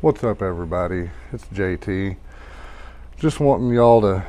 What's up, everybody? It's JT. Just wanting y'all to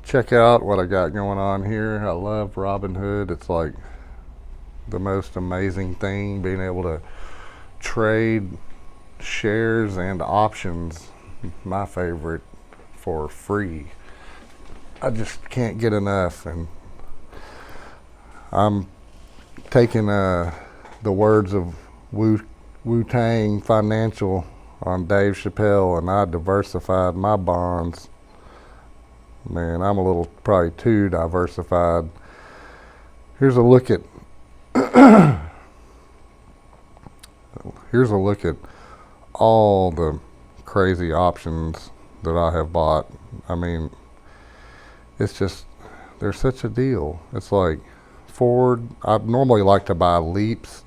check out what I got going on here. I love Robinhood. It's like the most amazing thing, being able to trade shares and options, my favorite, for free. I just can't get enough, and I'm taking the words of Wu-Tang Financial on Dave Chappelle, and I diversified my bonds. Man, I'm a little probably too diversified. Here's a look at here's a look at all the crazy options that I have bought. I mean, it's just, they're such a deal. It's like Ford. I normally like to buy leaps,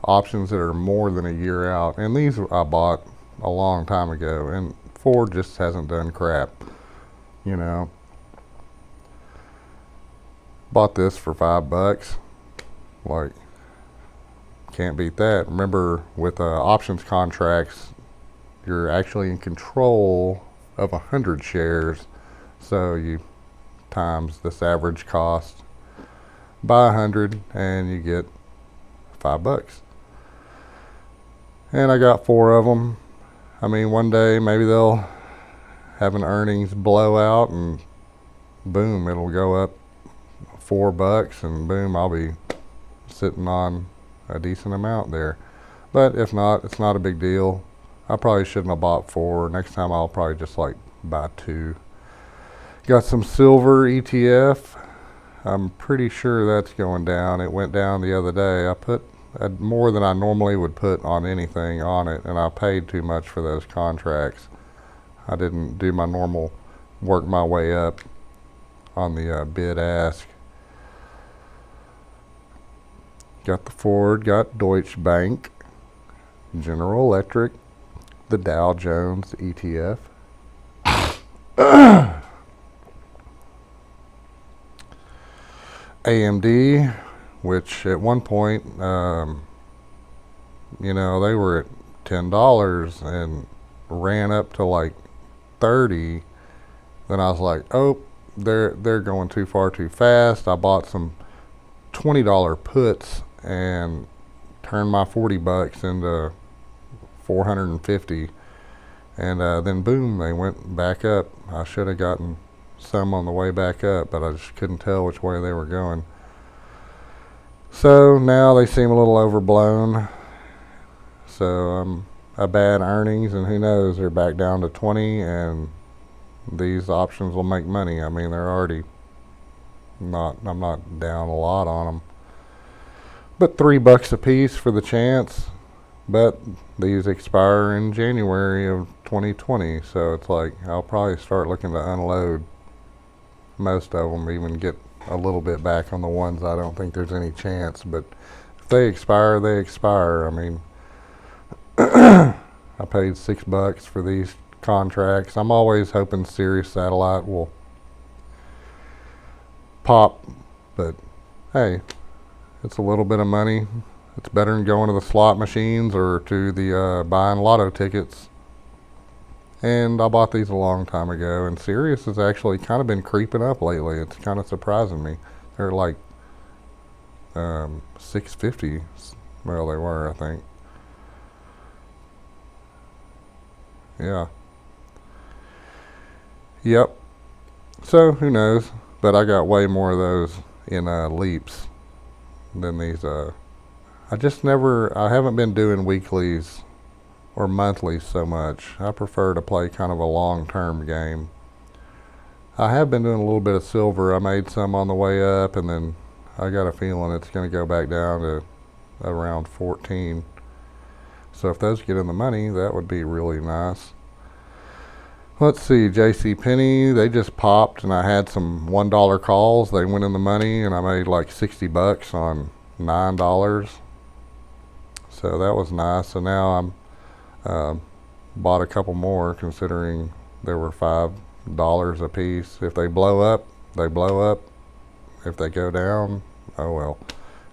options that are more than a year out, and these I bought a long time ago, and Ford just hasn't done crap, you know. Bought this for $5. Like, can't beat that. Remember, with options contracts, you're actually in control of 100 shares, so you times this average cost by 100 and you get $5. And I got 4 of them. I mean, one day maybe they'll have an earnings blowout, and boom, it'll go up $4, and boom, I'll be sitting on a decent amount there. But if not, it's not a big deal. I probably shouldn't have bought 4. Next time I'll probably just like buy 2. Got some silver ETF. I'm pretty sure that's going down. It went down the other day. I put more than I normally would put on anything on it, and I paid too much for those contracts. I didn't do my normal work my way up on the bid ask. Got the Ford, got Deutsche Bank, General Electric, the Dow Jones ETF. AMD, which at one point, they were at $10 and ran up to like 30. Then I was like, oh, they're going too far too fast. I bought some $20 puts and turned my $40 into 450, and then boom, they went back up. I should have gotten some on the way back up, but I just couldn't tell which way they were going. So now they seem a little overblown. So a bad earnings, and who knows, they're back down to 20, and these options will make money. I mean, they're already I'm not down a lot on them, but $3 a piece for the chance. But these expire in January of 2020, so it's like I'll probably start looking to unload most of them, even get a little bit back on the ones I don't think there's any chance. But if they expire, they expire. I mean, I paid $6 for these contracts. I'm always hoping Sirius Satellite will pop, but hey, it's a little bit of money. It's better than going to the slot machines or to the buying lotto tickets. And I bought these a long time ago, and Sirius has actually kind of been creeping up lately. It's kind of surprising me. They're like $6.50. Well, they were, I think. Yeah. Yep. So who knows? But I got way more of those in leaps than these. I haven't been doing weeklies or monthlies so much. I prefer to play kind of a long-term game. I have been doing a little bit of silver. I made some on the way up, and then I got a feeling it's going to go back down to around 14. So if those get in the money, that would be really nice. Let's see, JCPenney, they just popped, and I had some $1 calls. They went in the money, and I made like $60 on $9. So that was nice. So now I'm bought a couple more, considering there were $5 a piece. If they blow up, they blow up. If they go down, oh well,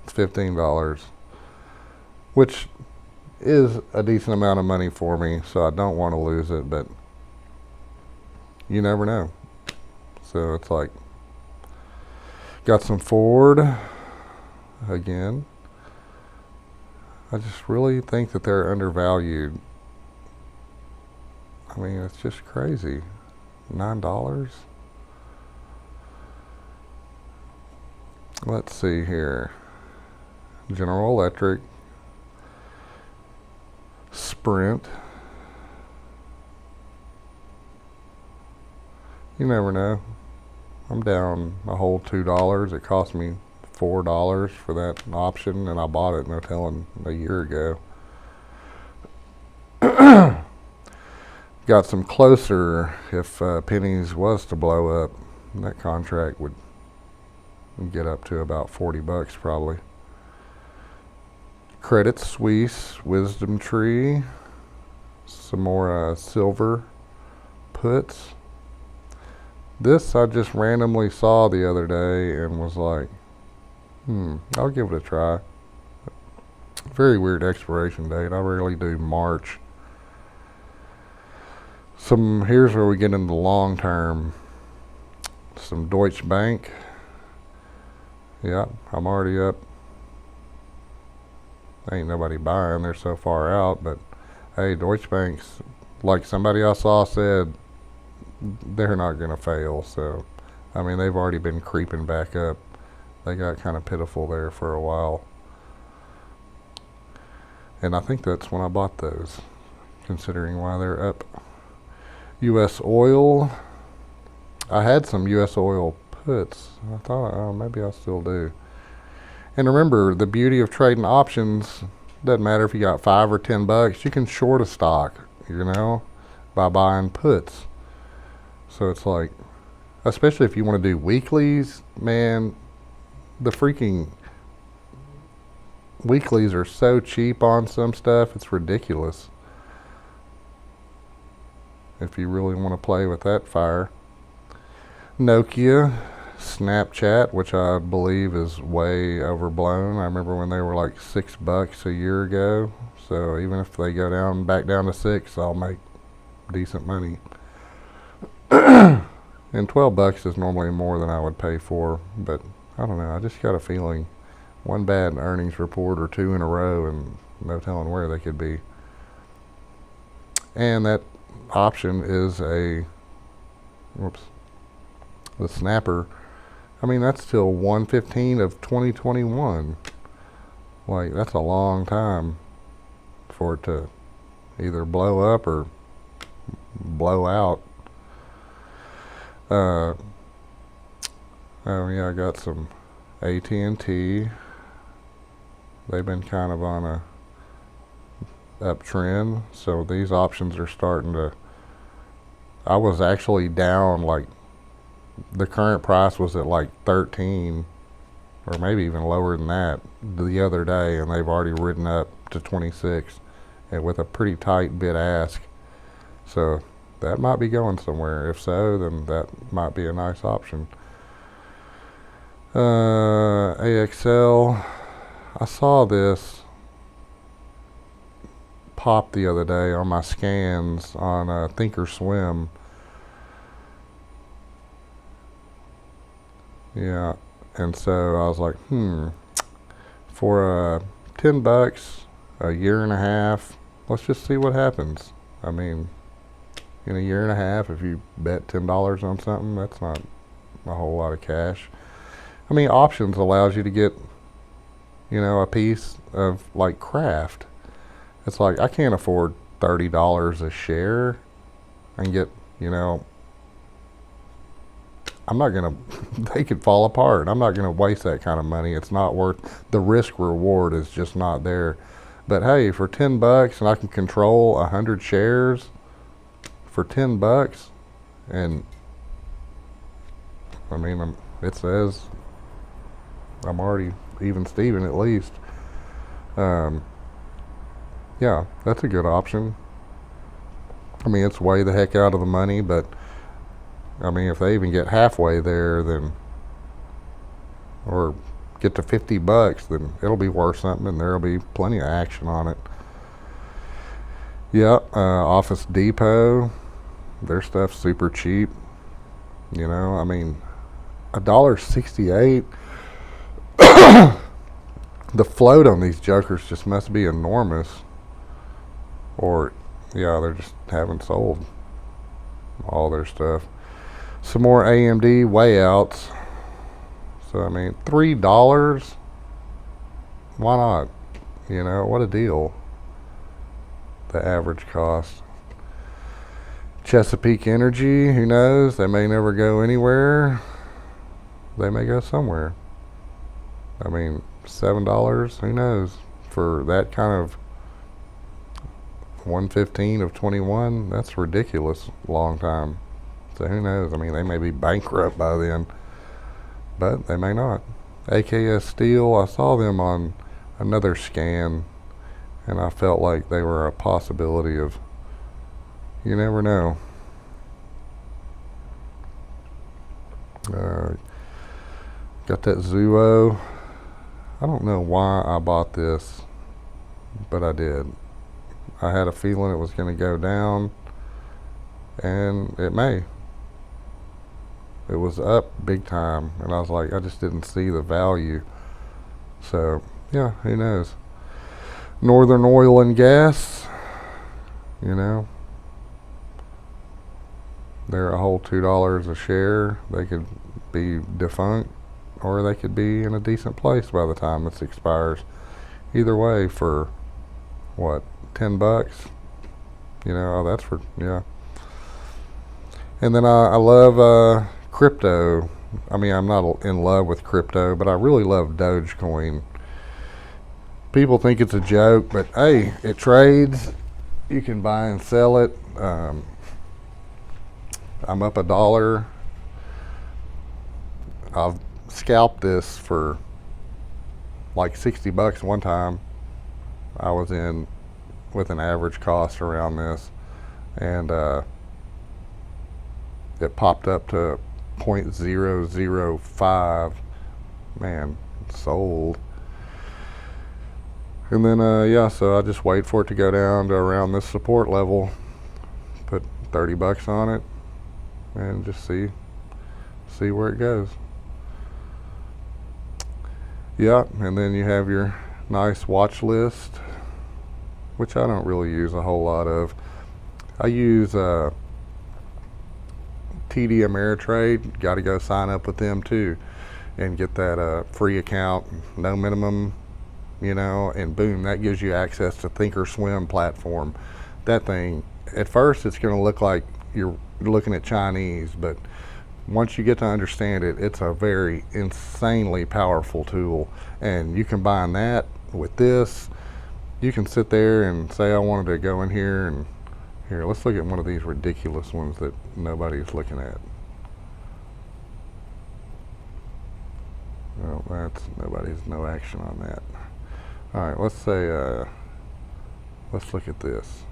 it's $15, which is a decent amount of money for me, so I don't want to lose it, but you never know. So it's like, got some Ford again. I just really think that they're undervalued. I mean, it's just crazy. $9. Let's see here. General Electric, Sprint. You never know. I'm down a whole $2. It cost me $4 for that option, and I bought it, no telling, a year ago. Got some closer. If pennies was to blow up, that contract would get up to about $40 probably. Credit Suisse, Wisdom Tree, some more silver puts. This I just randomly saw the other day and was like, I'll give it a try. Very weird expiration date. I rarely do March. Here's where we get into long term. Some Deutsche Bank. Yeah, I'm already up. Ain't nobody buying. They're so far out, but hey, Deutsche Bank's, like somebody I saw said, they're not going to fail. So, I mean, they've already been creeping back up. They got kind of pitiful there for a while. And I think that's when I bought those, considering why they're up. U.S. oil. I had some U.S. oil puts. I thought, oh, maybe I still do. And remember, the beauty of trading options, doesn't matter if you got $5 or $10, you can short a stock, by buying puts. So it's like, especially if you want to do weeklies, man, the freaking weeklies are so cheap on some stuff, it's ridiculous. If you really want to play with that fire. Nokia, Snapchat, which I believe is way overblown. I remember when they were like $6 a year ago. So even if they go back down to $6, I'll make decent money. And $12 is normally more than I would pay for, but I don't know. I just got a feeling one bad earnings report or two in a row, and no telling where they could be. And that option is the snapper. I mean, that's till 1/15 of 2021. Like, that's a long time for it to either blow up or blow out. Oh yeah, I got some AT&T. They've been kind of on a uptrend, so these options are starting to. I was actually down, like, the current price was at like 13, or maybe even lower than that the other day, and they've already ridden up to 26, and with a pretty tight bid ask. So that might be going somewhere. If so, then that might be a nice option. AXL, I saw this pop the other day on my scans on Thinkorswim. Yeah, and so I was like, for $10, a year and a half, let's just see what happens. I mean, in a year and a half, if you bet $10 on something, that's not a whole lot of cash. I mean, options allows you to get, a piece of, like, Kraft. It's like, I can't afford $30 a share and get, I'm not going to, they could fall apart. I'm not going to waste that kind of money. It's not worth, the risk reward is just not there. But hey, for $10 and I can control 100 shares for $10, and I mean, it says I'm already even Steven at least. Yeah, that's a good option. I mean, it's way the heck out of the money, but I mean, if they even get halfway there, then, or get to $50, then it'll be worth something, and there'll be plenty of action on it. Yeah, Office Depot, their stuff's super cheap. You know, I mean, $1.68. The float on these jokers just must be enormous. Or, yeah, they're just haven't sold all their stuff. Some more AMD way outs. So, I mean, $3? Why not? You know, what a deal. The average cost. Chesapeake Energy, who knows? They may never go anywhere. They may go somewhere. I mean, $7, who knows? For that kind of 115 of 21, that's ridiculous long time. So who knows? I mean, they may be bankrupt by then, but they may not. AKS Steel, I saw them on another scan, and I felt like they were a possibility of, you never know. Got that Zuo. I don't know why I bought this, but I did. I had a feeling it was going to go down, and it may. It was up big time, and I was like, I just didn't see the value. So, yeah, who knows? Northern Oil and Gas, you know, they're a whole $2 a share. They could be defunct, or they could be in a decent place by the time this expires. Either way, for what, $10? You know, oh, that's for, yeah. And then I love crypto. I mean, I'm not in love with crypto, but I really love Dogecoin. People think it's a joke, but hey, it trades. You can buy and sell it. I'm up $1. I've scalped this for like $60 one time. I was in with an average cost around this, and it popped up to 0.005. Man, sold. And then yeah, so I just wait for it to go down to around this support level, put $30 on it, and just see where it goes. Yeah, and then you have your nice watch list, which I don't really use a whole lot of. I use TD Ameritrade. Got to go sign up with them too, and get that free account, no minimum, you know, and boom, that gives you access to Thinkorswim platform. That thing, at first, it's going to look like you're looking at Chinese, but once you get to understand it, it's a very insanely powerful tool. And you combine that with this, you can sit there and say, I wanted to go in here and here, let's look at one of these ridiculous ones that nobody's looking at. Well, that's no action on that. All right, let's say, let's look at this.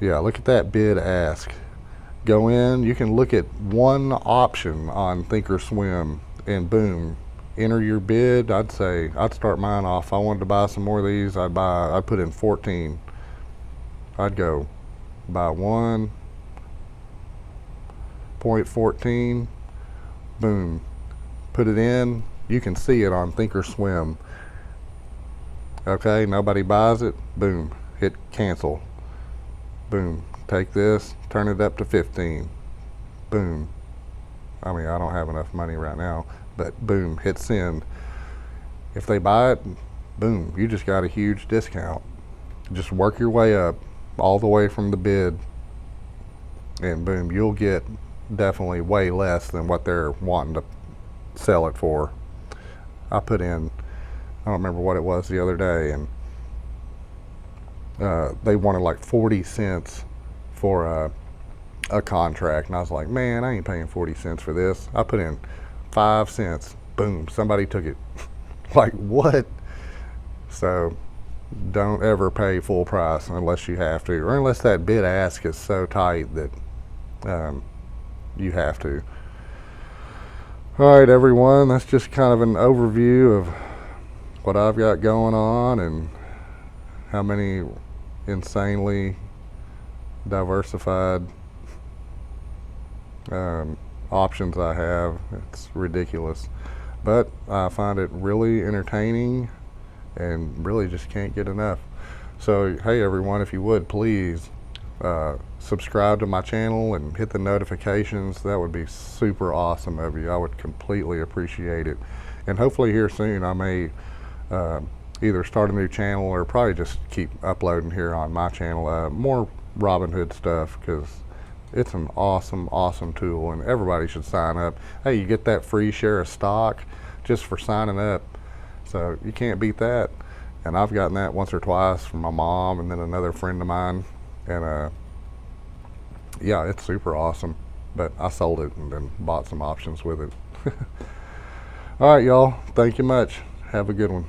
Yeah, look at that bid ask. Go in, you can look at one option on Thinkorswim, and boom, enter your bid. I'd say, I'd start mine off. If I wanted to buy some more of these, I'd put in 14. I'd go buy 1.14, boom, put it in. You can see it on Thinkorswim. Okay, nobody buys it, boom, hit cancel. Boom, take this, turn it up to 15. Boom. I mean, I don't have enough money right now, but boom, hit send. If they buy it, boom, you just got a huge discount. Just work your way up all the way from the bid, and boom, you'll get definitely way less than what they're wanting to sell it for. I put in, I don't remember what it was the other day, and they wanted like 40 cents for a contract, and I was like, man, I ain't paying 40 cents for this. I put in 5 cents, boom, somebody took it. Like, what? So don't ever pay full price unless you have to, or unless that bid ask is so tight that you have to. All right, everyone, that's just kind of an overview of what I've got going on and how many insanely diversified options I have. It's ridiculous. But I find it really entertaining and really just can't get enough. So, hey everyone, if you would please subscribe to my channel and hit the notifications. That would be super awesome of you. I would completely appreciate it. And hopefully here soon I may either start a new channel or probably just keep uploading here on my channel more Robinhood stuff, because it's an awesome tool and everybody should sign up. Hey, you get that free share of stock just for signing up, so you can't beat that. And I've gotten that once or twice from my mom and then another friend of mine, and yeah, it's super awesome. But I sold it and then bought some options with it. All right, y'all, thank you much. Have a good one.